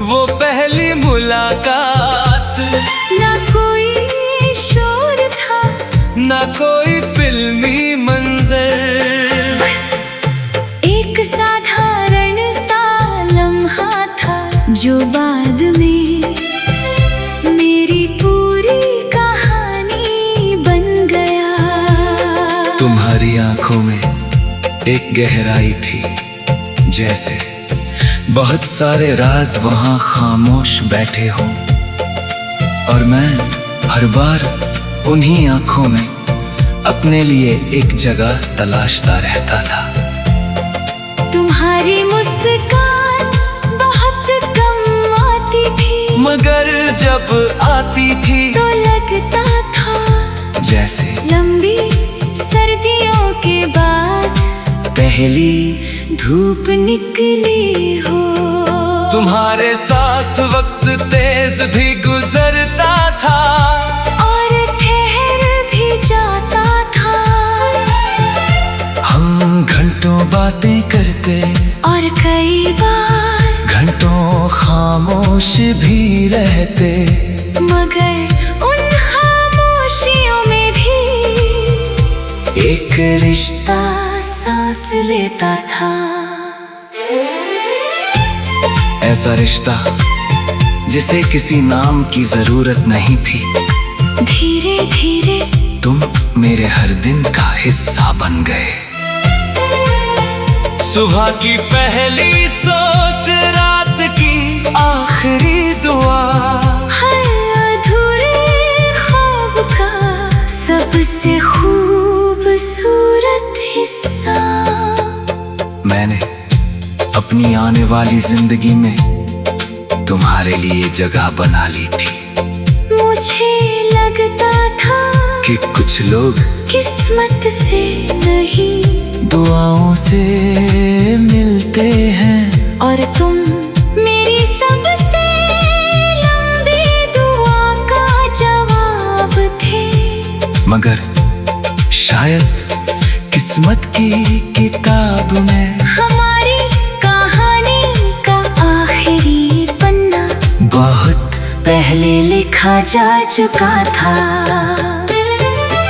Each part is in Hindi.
वो पहली मुलाकात। ना कोई शोर था, ना कोई फिल्मी मंजर, बस एक साधारण सा लम्हा था जो बाद में मेरी पूरी कहानी बन गया। तुम्हारी आंखों में एक गहराई थी, जैसे बहुत सारे राज वहां खामोश बैठे हो, और मैं हर बार उन्हीं आंखों में अपने लिए एक जगह तलाशता रहता था। तुम्हारी मुस्कान बहुत कम आती थी, मगर जब आती थी तो लगता था जैसे लंबी सर्दियों के बाद पहली धूप निकली हो। तुम्हारे साथ वक्त तेज भी गुजरता था, और ठहर भी जाता था। हम घंटों बातें करते, और कई बार घंटों खामोश भी रहते, मगर उन खामोशियों में भी एक रिश्ता सांस लेता था। ऐसा रिश्ता जिसे किसी नाम की जरूरत नहीं थी। धीरे धीरे तुम मेरे हर दिन का हिस्सा बन गए। सुबह की पहली सोच, रात की आखिरी दुआ, हर अधूरे ख्वाब का सबसे खूबसूरत हिस्सा। मैंने अपनी आने वाली जिंदगी में तुम्हारे लिए जगह बना ली थी। मुझे लगता था कि कुछ लोग किस्मत से नहीं, दुआओं से मिलते हैं, और तुम मेरी सबसे लंबी दुआ का जवाब थे। मगर शायद किस्मत की किताब में हमारी कहानी का आखिरी पन्ना बहुत पहले लिखा जा चुका था।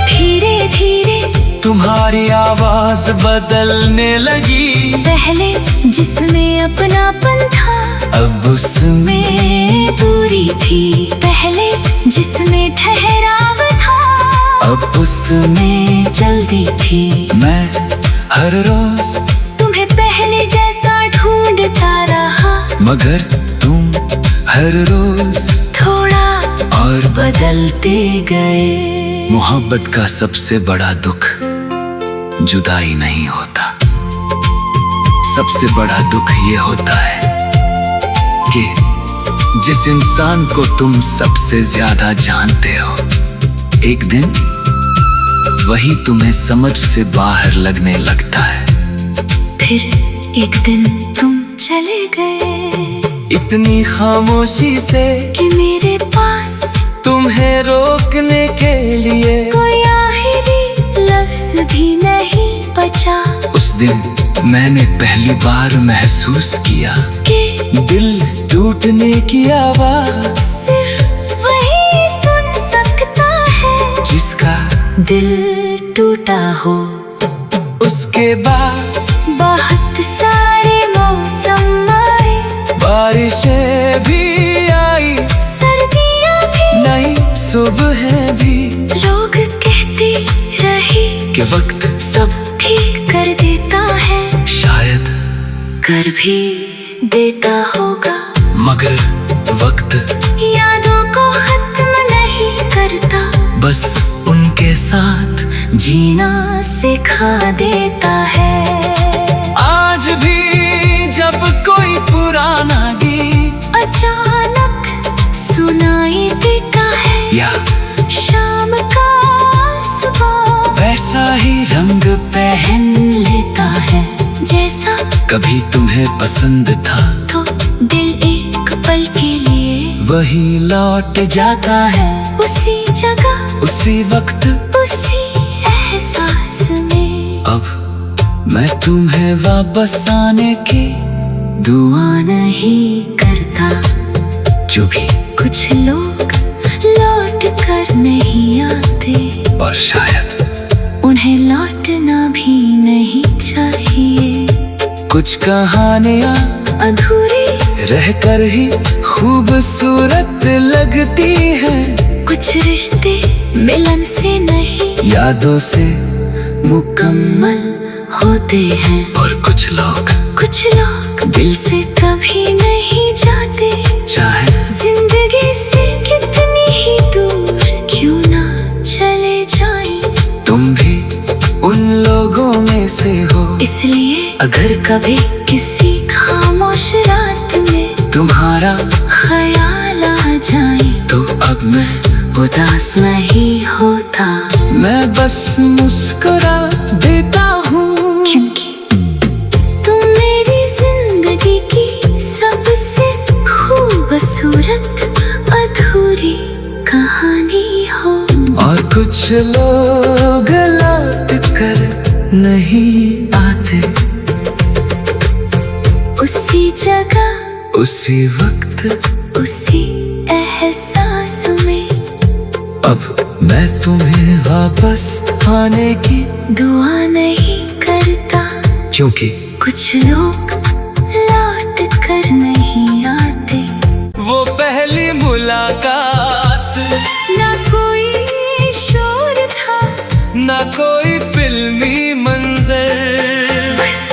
धीरे धीरे तुम्हारी आवाज बदलने लगी, पहले जिसमें अपनापन था अब उसमें दूरी थी। पहले जिसमें ठहराव था अब उसमें जल्दी थी। मैं हर रोज तुम्हें पहले जैसा ढूंढता रहा, मगर तुम हर रोज थोड़ा और बदलते गए। मोहब्बत का सबसे बड़ा दुख जुदाई नहीं होता। सबसे बड़ा दुख ये होता है कि जिस इंसान को तुम सबसे ज्यादा जानते हो, एक दिन वही तुम्हें समझ से बाहर लगने लगता है। फिर एक दिन तुम चले गए, इतनी खामोशी से कि मेरे पास तुम्हें रोकने के लिए कोई आखिरी लफ्ज भी नहीं बचा। उस दिन मैंने पहली बार महसूस किया कि दिल टूटने की आवाज सिर्फ वही सुन सकता है जिसका दिल टूटा हो। उसके बाद बहुत सारे मौसम आए, बारिशें भी आई, सर्दियाँ भी, नई सुबह भी। लोग कहते रहे कि वक्त सब ठीक कर देता है, शायद कर भी देता होगा, मगर वक्त यादों को खत्म नहीं करता, बस उनके साथ जीना सिखा देता है। आज भी जब कोई पुराना गीत अचानक सुनाई देता है, या शाम का सुबह वैसा ही रंग पहन लेता है जैसा कभी तुम्हें पसंद था, तो दिल एक पल के लिए वही लौट जाता है, उसी जगह, उसी वक्त, उसी एहसास में। अब मैं तुम्हें वापस आने की दुआ नहीं करता, जो भी। कुछ लोग लौट कर नहीं आते और शायद उन्हें लौटना भी नहीं चाहिए। कुछ कहानियाँ अधूरी रहकर ही खूबसूरत लगती हैं। कुछ रिश्ते मिलन से नहीं यादों से मुकम्मल होते हैं। और कुछ लोग दिल से कभी नहीं जाते, चाहे जिंदगी से कितनी ही दूर क्यों ना चले जाएं। तुम भी उन लोगों में से हो। इसलिए अगर कभी किसी खामोश रात में तुम्हारा ख्याल आ जाए तो अब मैं उदास नहीं होता, मैं बस मुस्कुरा देता हूँ। क्योंकि तुम मेरी जिंदगी की सबसे खूबसूरत अधूरी कहानी हो। और कुछ लोग लौट कर नहीं आते, उसी जगह उसी वक्त उसी एहसास में अब मैं तुम्हें वापस आने की दुआ नहीं करता, क्योंकि कुछ लोग लौट कर नहीं आते। वो पहली मुलाकात ना कोई शोर था, ना कोई फिल्मी मंजर, बस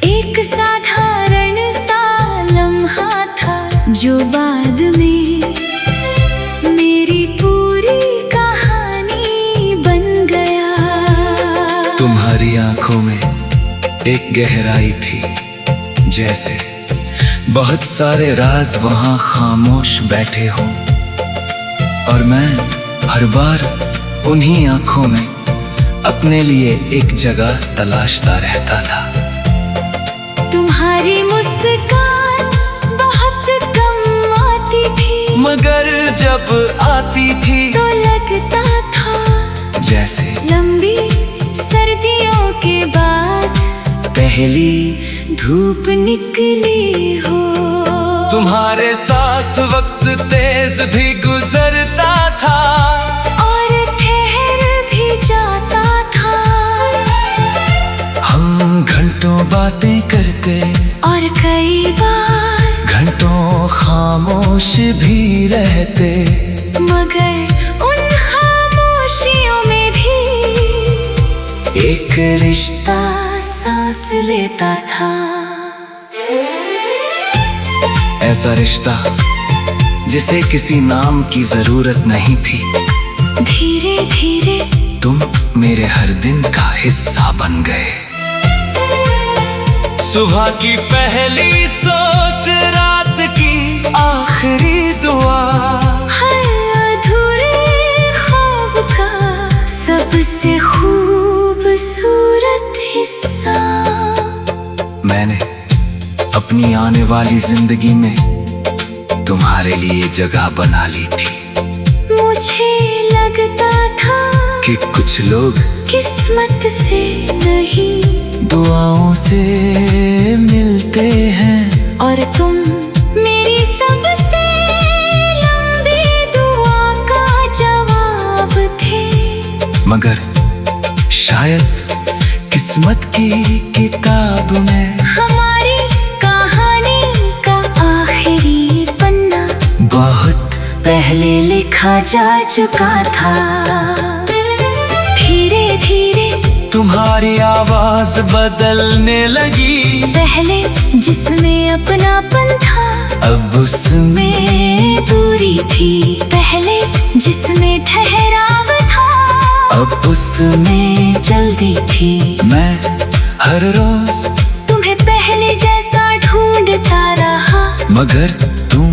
एक साधारण सा लम्हा था जो बाद में मेरी पूरी कहानी बन गया। तुम्हारी आंखों में एक गहराई थी, जैसे बहुत सारे राज वहां खामोश बैठे हो। और मैं हर बार उन्हीं आंखों में अपने लिए एक जगह तलाशता रहता था। तुम्हारी मुस्कान बहुत कम आती थी, मगर जब आती थी तो लगता था जैसे लंबी सर्दियों के बाद पहली धूप निकली हो। तुम्हारे साथ वक्त तेज भी गुजरता था और ठहर भी जाता था। हम घंटों बातें करते और कई बार घंटों खामोश भी रहते, मगर उन खामोशियों में भी एक रिश्ता सांस लेता था। ऐसा रिश्ता जिसे किसी नाम की जरूरत नहीं थी। धीरे धीरे तुम मेरे हर दिन का हिस्सा बन गए। सुबह की पहली सोच, रात की आखिरी दुआ, हर अधूरे ख्वाब का सबसे खूबसूरत हिस्सा। मैंने अपनी आने वाली जिंदगी में तुम्हारे लिए जगह बना ली थी। मुझे लगता था कि कुछ लोग किस्मत से नहीं दुआओं से मिलते हैं, और तुम मेरी सबसे लंबी दुआ का जवाब थे। मगर शायद किस्मत की किताब में हमारी कहानी का आखिरी पन्ना बहुत पहले लिखा जा चुका था। धीरे धीरे तुम्हारी आवाज बदलने लगी, पहले जिसमें अपनापन था अब उसमें में दूरी थी, पहले जिसमें ठहराव था अब उसमें जल्दी थी। मैं हर रोज तुम्हें पहले जैसा ढूंढता रहा, मगर तुम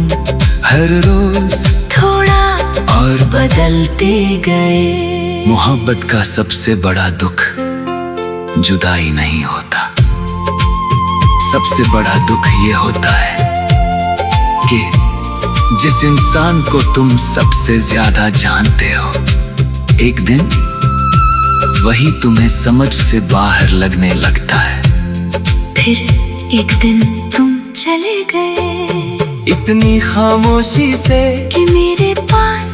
हर रोज थोड़ा और बदलते गए। मोहब्बत का सबसे बड़ा दुख जुदाई नहीं होता। सबसे बड़ा दुख ये होता है कि जिस इंसान को तुम सबसे ज्यादा जानते हो, एक दिन वही तुम्हें समझ से बाहर लगने लगता है। फिर एक दिन तुम चले गए। इतनी खामोशी से कि मेरे पास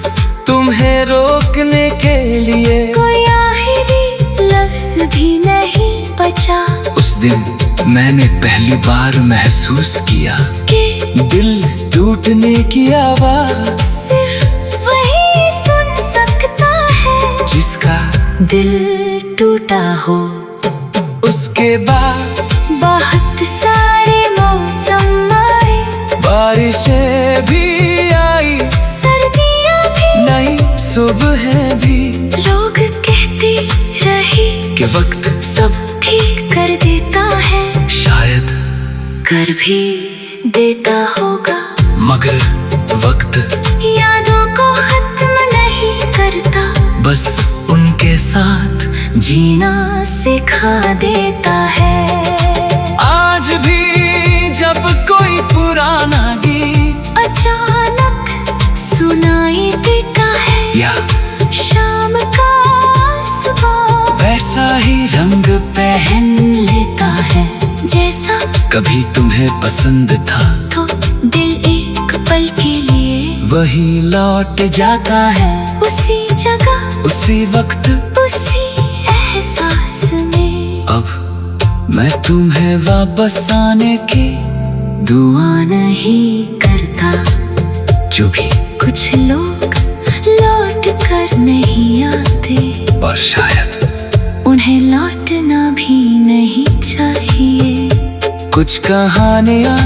तुम्हें रोकने के लिए कोई आखिरी लफ्ज भी नहीं बचा। उस दिन मैंने पहली बार महसूस किया कि दिल टूटने की आवाज सिर्फ वही सुन सकता है जिसका दिल टूटा हो। उसके बाद बहुत सारे मौसम आए, बारिशें भी आई, सर्दियाँ भी, नई सुबहें भी। लोग कहते रहे कि वक्त सब ठीक कर देता है, शायद कर भी देता होगा, मगर वक्त यादों को खत्म नहीं करता, बस उनके साथ जीना सिखा देता है। आज भी जब कोई पुराना गीत अचानक सुनाई देता है या शाम का सुबह वैसा ही रंग पहन लेता है जैसा कभी तुम्हें पसंद था, तो दिल एक पल के लिए वही लौट जाता है उसी जगह, उसी वक्त, उसी एहसास में। अब मैं तुम्हें वापस आने की दुआ नहीं करता, जो भी कुछ लोग लौट कर नहीं आते और शायद उन्हें लौटना भी नहीं चाहिए। कुछ कहानियाँ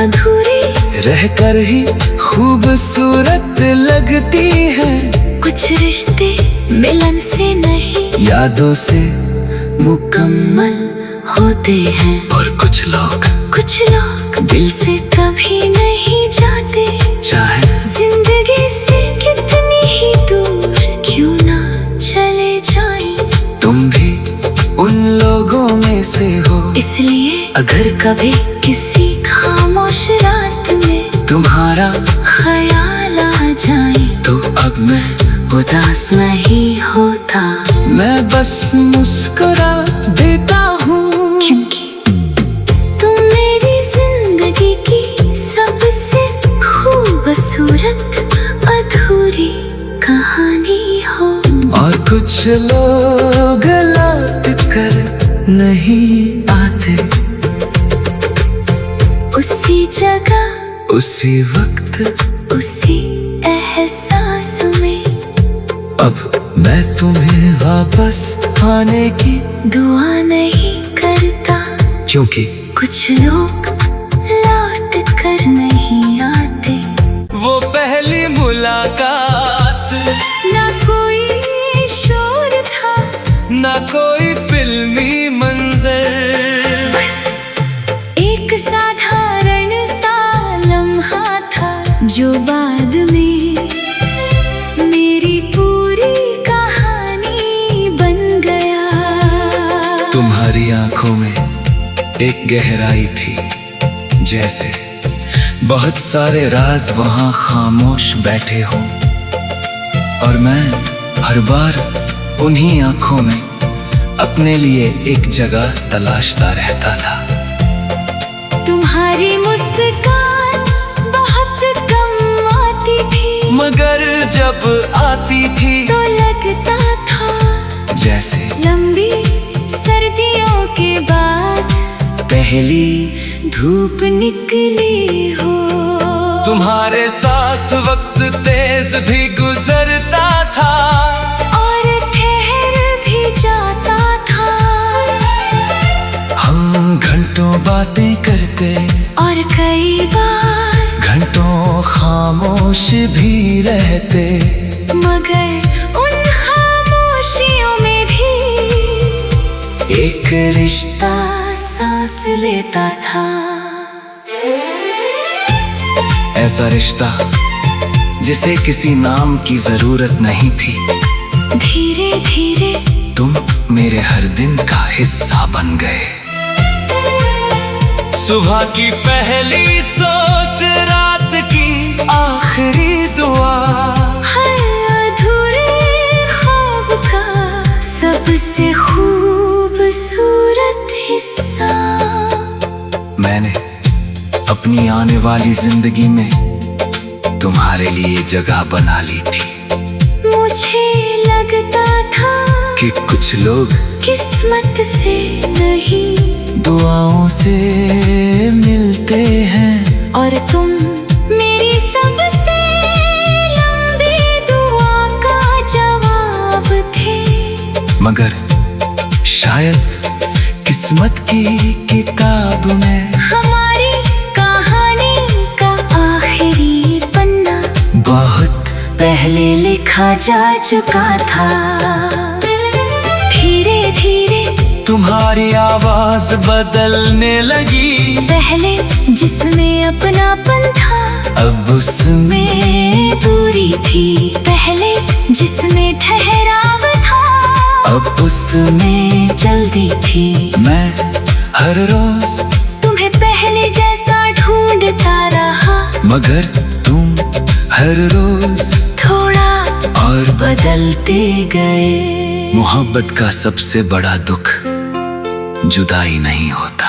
अधूरी रहकर ही खूबसूरत लगती हैं, कुछ रिश्ते मिलन से नहीं यादों से मुकम्मल होते हैं, और कुछ लोग दिल से कभी नहीं जाते, चाहे जिंदगी से कितनी ही दूर क्यों ना चले जाएं। तुम भी उन लोगों में से हो, इसलिए अगर कभी किसी खामोश रात में तुम्हारा ख्याल आ जाए तो अब मैं उदास नहीं होता, मैं बस मुस्कुरा देता हूँ, क्योंकि तुम मेरी जिंदगी की सबसे खूबसूरत अधूरी कहानी हो। और कुछ लोग लौट कर नहीं आते उसी जगह, उसी वक्त, उसी एहसास में अब मैं तुम्हें वापस आने की दुआ नहीं करता, क्योंकि कुछ लोग लौट कर नहीं आते। वो पहली मुलाकात ना कोई शोर था, ना कोई फिल्मी मंजर, बस एक साधारण सा लम्हा था जो बाद में मेरी पूरी कहानी बन गया। तुम्हारी आंखों में एक गहराई थी, जैसे बहुत सारे राज वहां खामोश बैठे हो, और मैं हर बार उन्हीं आंखों में अपने लिए एक जगह तलाशता रहता था। तुम्हारी मुस्कान बहुत कम आती थी, मगर जब आती थी तो लगता था जैसे लंबी सर्दियों के बाद पहली धूप निकली हो। तुम्हारे साथ वक्त तेज भी गुजरता था और ठहर भी जाता था, हम घंटों बातें करते और कई बार घंटों खामोश भी रहते, मगर उन खामोशियों में भी एक रिश्ता सांस लेता था। ऐसा रिश्ता जिसे किसी नाम की जरूरत नहीं थी, धीरे धीरे तुम मेरे हर दिन का हिस्सा बन गए। सुबह की पहली सोच, रात की आखिरी दुआ, हर अधूरे ख्वाब का सबसे खूबसूरत हिस्सा। मैंने अपनी आने वाली जिंदगी में तुम्हारे लिए जगह बना ली थी। मुझे लगता था कि कुछ लोग किस्मत से नहीं दुआओं से मिलते हैं, और तुम मेरी सबसे लंबी दुआ का जवाब थे। मगर शायद किस्मत की किताब में हमारी कहानी का आखिरी पन्ना बहुत पहले लिखा जा चुका था। धीरे धीरे तुम्हारी आवाज बदलने लगी। पहले जिसमें अपनापन था अब उसमें में दूरी थी। पहले जिसमें ठहराव था अब उसमें जल्दी थी। मैं हर रोज तुम्हें पहले जैसा ढूंढता रहा, मगर तुम हर रोज थोड़ा और बदलते गए। मोहब्बत का सबसे बड़ा दुख जुदाई नहीं होता।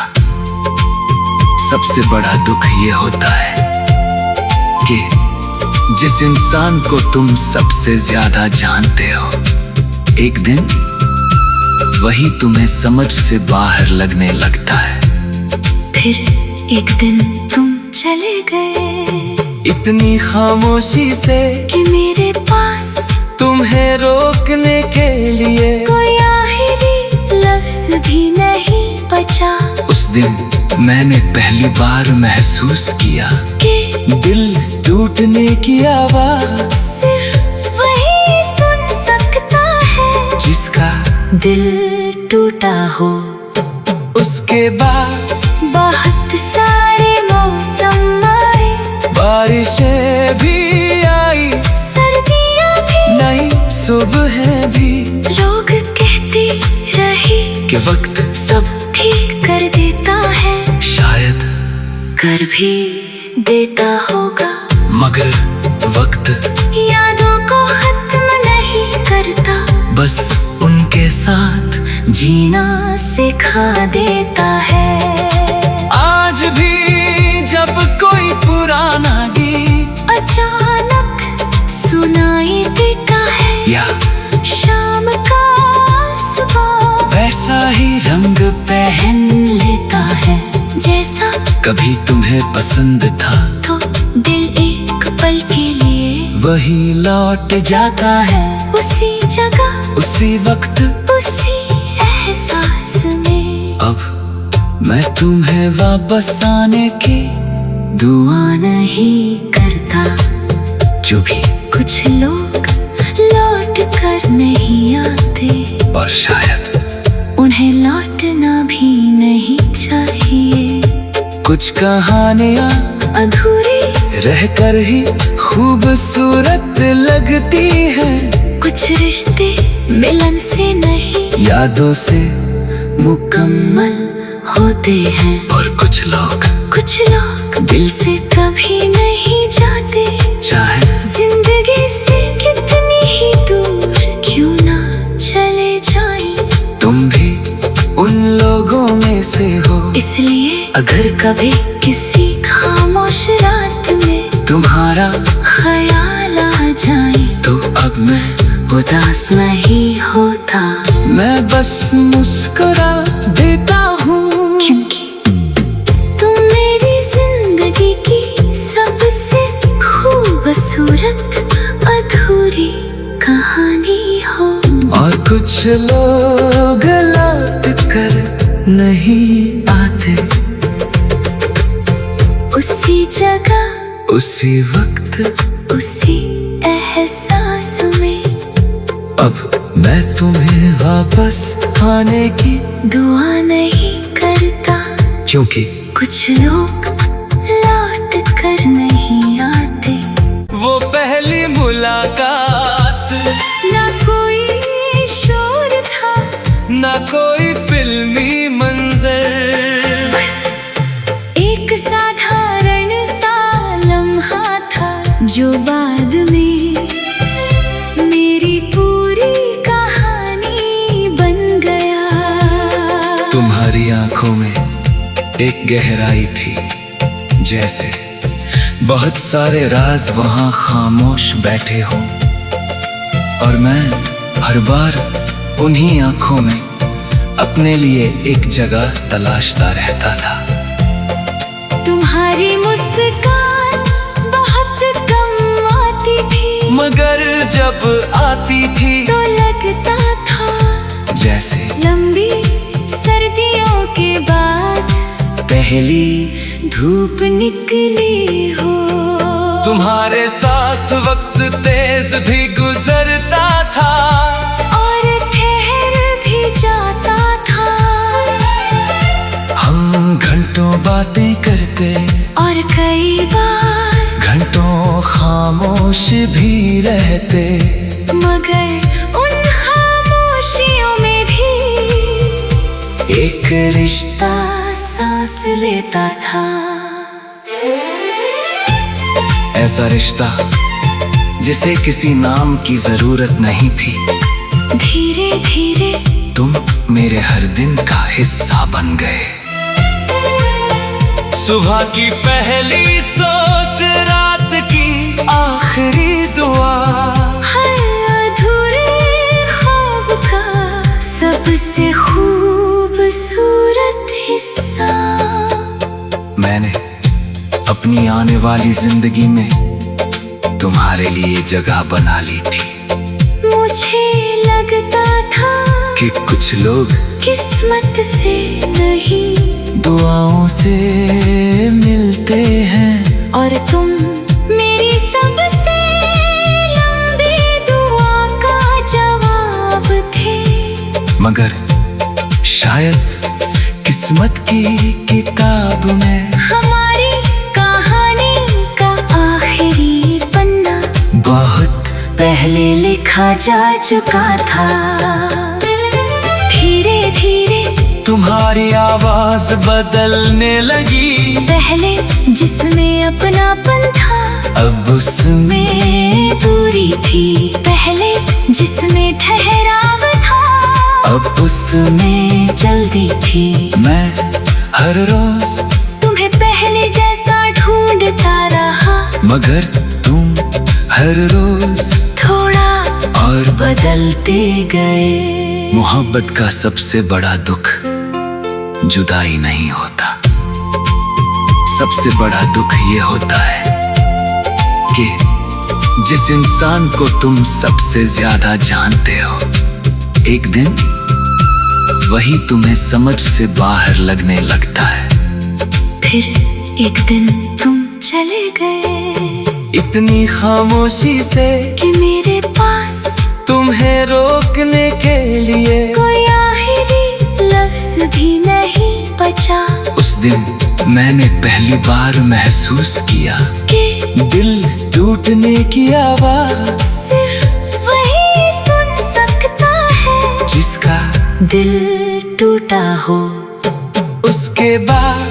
सबसे बड़ा दुख ये होता है कि जिस इंसान को तुम सबसे ज्यादा जानते हो, एक दिन वही तुम्हें समझ से बाहर लगने लगता है। फिर एक दिन तुम चले गए इतनी खामोशी से कि मेरे पास तुम्हें रोकने के लिए कोई आखिरी लफ्ज भी नहीं बचा। उस दिन मैंने पहली बार महसूस किया कि दिल टूटने की आवाज सिर्फ वही सुन सकता है जिसका दिल टूटा हो। उसके बाद बहुत सारे मौसम आए, बारिशें भी आई, सर्दियाँ भी, नई सुबहें भी। लोग कहते रहे कि वक्त सब ठीक कर देता है, शायद कर भी देता होगा, मगर वक्त यादों को खत्म नहीं करता, बस उनके साथ जीना सिखा देता है। आज भी जब कोई पुराना गीत अचानक सुनाई देता है या शाम का सुबह वैसा ही रंग पहन लेता है जैसा कभी तुम्हें पसंद था, तो दिल एक पल के लिए वही लौट जाता है उसी जगह, उसी वक्त, उसी एहसास में। अब मैं तुम्हें वापस आने की दुआ नहीं करता, जो भी कुछ लोग लौट कर नहीं आते और शायद उन्हें लौटना भी नहीं चाहिए। कुछ कहानियाँ अधूरी रहकर ही खूबसूरत लगती हैं, कुछ रिश्ते मिलन से नहीं यादों से मुकम्मल होते हैं, और कुछ लोग दिल से कभी नहीं जाते, चाहे जिंदगी से कितनी ही दूर क्यों ना चले जाएं। तुम भी उन लोगों में से हो, इसलिए अगर कभी किसी खामोश रात में तुम्हारा ख्याल आ जाए तो अब मैं उदास नहीं होता, मैं बस मुस्कुरा देता हूँ, क्योंकि तुम मेरी जिंदगी की सबसे खूबसूरत अधूरी कहानी हो। और कुछ लोग लौट कर नहीं आते उसी जगह, उसी वक्त, उसी एहसास में। अब मैं तुम्हें वापस आने की दुआ नहीं करता, क्योंकि कुछ लोग लौट कर नहीं आते। वो पहली मुलाकात ना कोई शोर था, ना कोई फिल्मी मंजर, बस एक साधारण सा लम्हा था जो बाद में मेरी पूरी कहानी बन गया। तुम्हारी आंखों में एक गहराई थी जैसे बहुत सारे राज वहां खामोश बैठे हो, और मैं हर बार उन्हीं आंखों में अपने लिए एक जगह तलाशता रहता था। तुम्हारी मुस्कान बहुत कम आती थी, मगर जब आती थी तो लगता था जैसे लंबी सर्दियों के बाद पहली धूप निकली हो। तुम्हारे साथ वक्त तेज भी गुजरता था और ठहर भी जाता था। हम घंटों बातें करते और कई बार घंटों खामोश भी रहते, मगर उन खामोशियों में भी एक रिश्ता सांस लेता था। ऐसा रिश्ता जिसे किसी नाम की जरूरत नहीं थी। धीरे धीरे तुम मेरे हर दिन का हिस्सा बन गए। सुबह की पहली सोच, रात की आखिरी दुआ, हर अधूरे ख्वाब का सबसे खूबसूरत हिस्सा। मैंने अपनी आने वाली जिंदगी में तुम्हारे लिए जगह बना ली थी। मुझे लगता था कि कुछ लोग किस्मत से नहीं, दुआओं से मिलते हैं, और तुम मेरी सबसे लंबी दुआ का जवाब थे। मगर शायद किस्मत की किताब में हमारी कहानी का आखिरी पन्ना बहुत पहले लिखा जा चुका था। धीरे धीरे तुम्हारी आवाज बदलने लगी। पहले जिसमें अपनापन था, अब उसमें में दूरी थी। पहले जिसमें ठहराव था, अब उसमें जल्दी थी। मैं हर रोज तुम्हें पहले जैसा ढूंढता रहा, मगर तुम हर रोज थोड़ा और बदलते गए। मोहब्बत का सबसे बड़ा दुख जुदाई नहीं होता। सबसे बड़ा दुख ये होता है कि जिस इंसान को तुम सबसे ज्यादा जानते हो, एक दिन वही तुम्हें समझ से बाहर लगने लगता है। फिर एक दिन तुम चले गए, इतनी खामोशी से कि मेरे पास तुम्हें रोकने के लिए कोई आखिरी लफ्ज भी नहीं बचा। उस दिन मैंने पहली बार महसूस किया कि दिल टूटने की आवाज सिर्फ वही सुन सकता है जिसका दिल टूटा हो। उसके बाद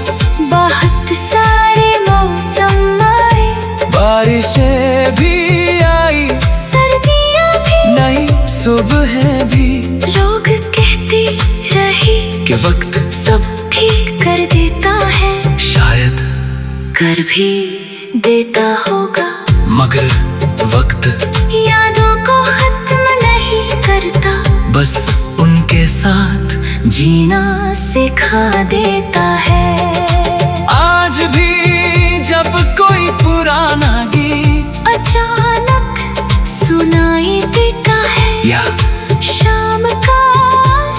बहुत सारे मौसम आए, बारिशें भी आई, सर्दियाँ भी, नई सुबहें भी। लोग कहते रहे कि वक्त सब ठीक कर देता है, शायद कर भी देता होगा, मगर वक्त यादों को खत्म नहीं करता, बस उनके साथ जीना सिखा देता है। आज भी जब कोई पुराना गीत अचानक सुनाई देता है, या शाम का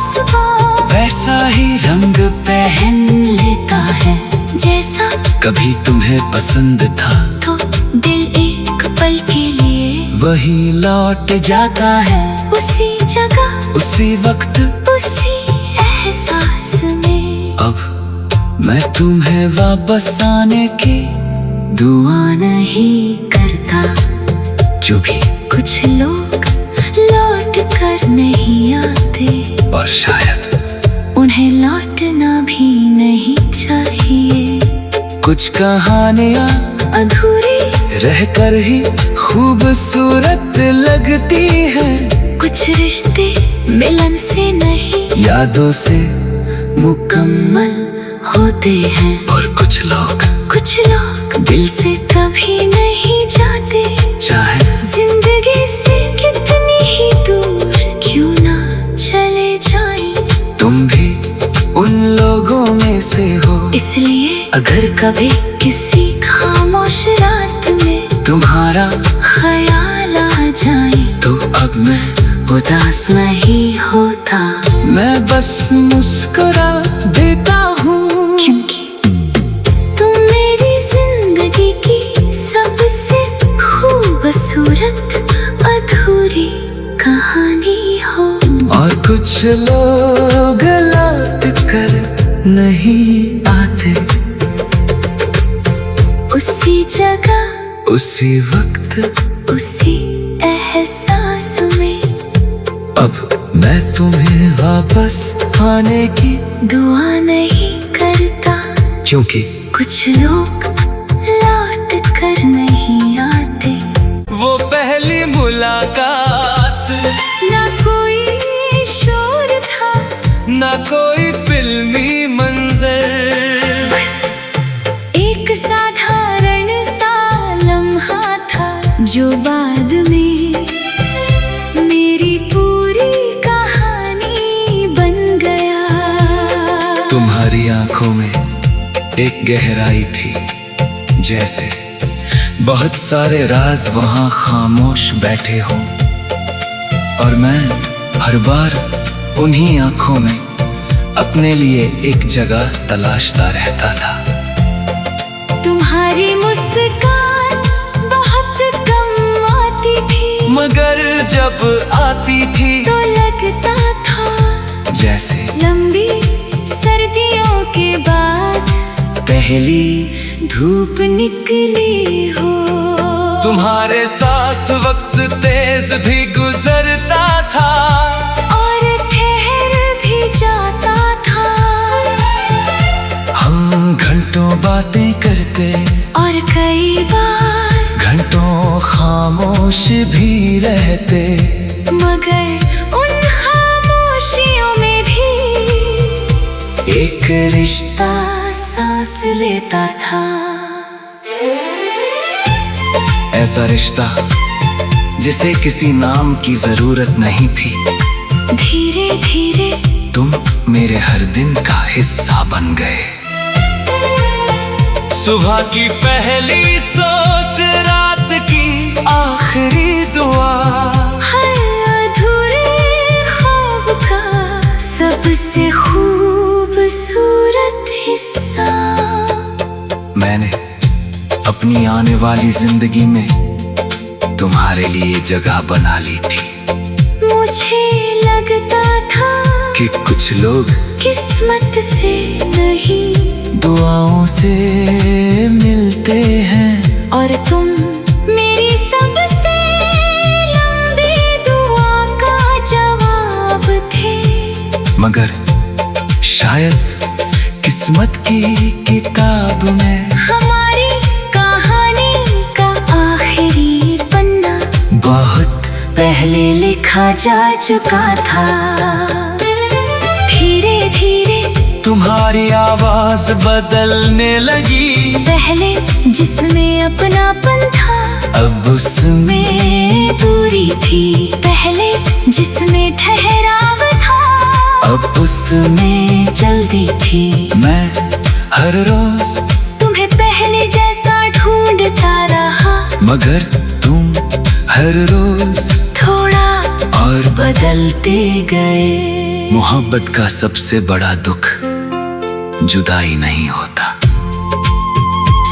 सुबह वैसा ही रंग पहन लेता है जैसा कभी तुम्हें पसंद था, तो दिल एक पल के लिए वही लौट जाता है, उसी जगह, उसी वक्त, उसी एहसास में। अब मैं तुम्हें वापस आने की दुआ नहीं करता, जो भी कुछ लोग लौट कर नहीं आते, और शायद उन्हें लौटना भी नहीं चाहिए। कुछ कहानियाँ अधूरी रहकर ही खूबसूरत लगती हैं, कुछ रिश्ते मिलन से नहीं यादों से मुकम्मल होते हैं, और कुछ लोग दिल से कभी नहीं जाते। चाहे जिंदगी से कितनी ही दूर क्यों ना चले जाएं, तुम भी उन लोगों में से हो। इसलिए अगर कभी किसी खामोश रात में तुम्हारा ख्याल आ जाए, तो अब मैं उदास नहीं होता, मैं बस मुस्कुरा देता हूँ। क्योंकि तुम मेरी जिंदगी की सबसे खूबसूरत अधूरी कहानी हो। और कुछ लोग लौट कर नहीं आते, उसी जगह, उसी वक्त, उसी एहसास में अब मैं तुम्हें वापस आने की दुआ नहीं करता, क्योंकि कुछ लोग लौट कर नहीं आते। वो पहली मुलाकात, ना कोई शोर था, ना कोई फिल्मी मंजर, बस एक साधारण सा लम्हा था जो बाद में मेरी पूरी कहानी बन गया। तुम्हारी आंखों में एक गहराई थी, जैसे बहुत सारे राज वहां खामोश बैठे हो, और मैं हर बार उन्हीं आंखों में अपने लिए एक जगह तलाशता रहता था। तुम्हारी मुस्कान बहुत कम आती थी, मगर जब आती थी तो लगता था जैसे लंबी सर्दियों के बाद पहली धूप निकली हो। तुम्हारे साथ वक्त तेज भी गुजरता था, और ठहर भी जाता था, हम घंटों बातें करते, और कई बार घंटों खामोश भी रहते, मगर उन खामोशियों में भी एक रिश्ता सांस लेता था। ऐसा रिश्ता जिसे किसी नाम की जरूरत नहीं थी। धीरे धीरे तुम मेरे हर दिन का हिस्सा बन गए। सुबह की पहली सोच, रात की आखिरी दुआ, हर अधूरे ख्वाब का सबसे खूबसूरत हिस्सा। मैंने अपनी आने वाली जिंदगी में तुम्हारे लिए जगह बना ली थी। मुझे लगता था कि कुछ लोग किस्मत से नहीं, दुआओं से मिलते हैं, और तुम मेरी सबसे लंबी दुआ का जवाब थे। मगर शायद किस्मत की किताब में हमारी कहानी का आखिरी पन्ना बहुत पहले लिखा जा चुका था। धीरे धीरे तुम्हारी आवाज बदलने लगी, पहले जिसमें अपनापन था, अब उसमें में दूरी थी। पहले जिसमें ठहराव था, अब उसमें जल्दी थी। मैं हर रोज तुम्हें पहले जैसा ढूंढता रहा, मगर तुम हर रोज थोड़ा और बदलते गए। मोहब्बत का सबसे बड़ा दुख जुदाई नहीं होता।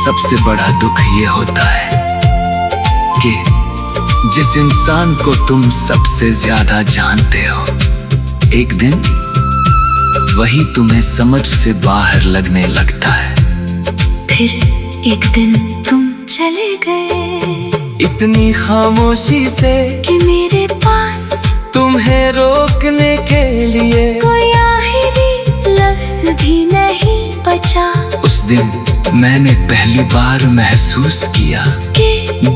सबसे बड़ा दुख ये होता है कि जिस इंसान को तुम सबसे ज्यादा जानते हो, एक दिन वही तुम्हें समझ से बाहर लगने लगता है। फिर एक दिन तुम चले गए, इतनी खामोशी से कि मेरे पास तुम्हें रोकने के लिए कोई आखिरी लफ्ज भी नहीं बचा। उस दिन मैंने पहली बार महसूस किया कि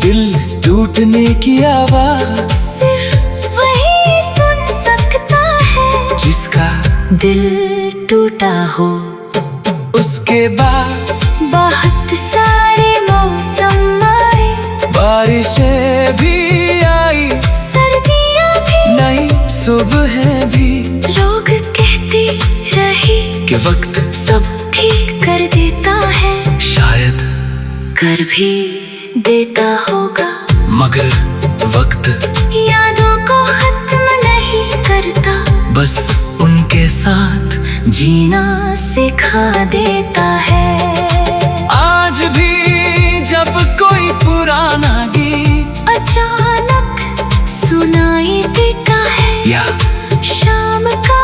दिल टूटने की आवाज सिर्फ वही सुन सकता है जिसका दिल टूटा हो। उस उसके बाद बहुत सारे मौसम आए, बारिशें भी आई, सर्दियाँ भी, नई सुबह भी। लोग कहते रहे कि वक्त सब ठीक कर देता है, शायद कर भी देता होगा, मगर वक्त यादों को खत्म नहीं करता, बस उनके साथ जीना सिखा देता है। आज भी जब कोई पुराना गीत अचानक सुनाई देता है, या शाम का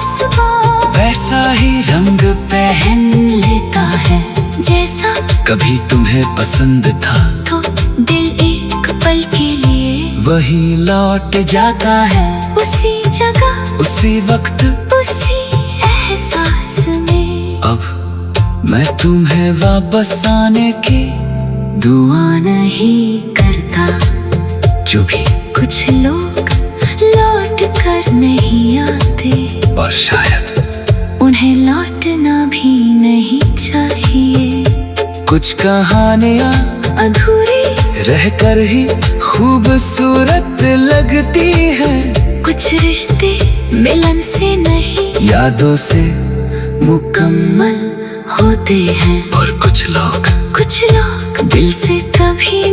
सुबह वैसा ही रंग पहन लेता है, जैसा कभी तुम्हें पसंद था, तो दिल एक पल के लिए वही लौट जाता है, उसी जगह, उसी वक्त। उसी एहसास में। अब मैं तुम्हें वापस आने की दुआ नहीं करता, जो भी कुछ लोग लौट कर नहीं आते, और शायद उन्हें लौटना भी नहीं चाहिए। कुछ कहानियाँ अधूरी रहकर ही खूबसूरत लगती है, कुछ रिश्ते मिलन से नहीं यादों से मुकम्मल होते हैं, और कुछ लोग कुछ लोग दिल से कभी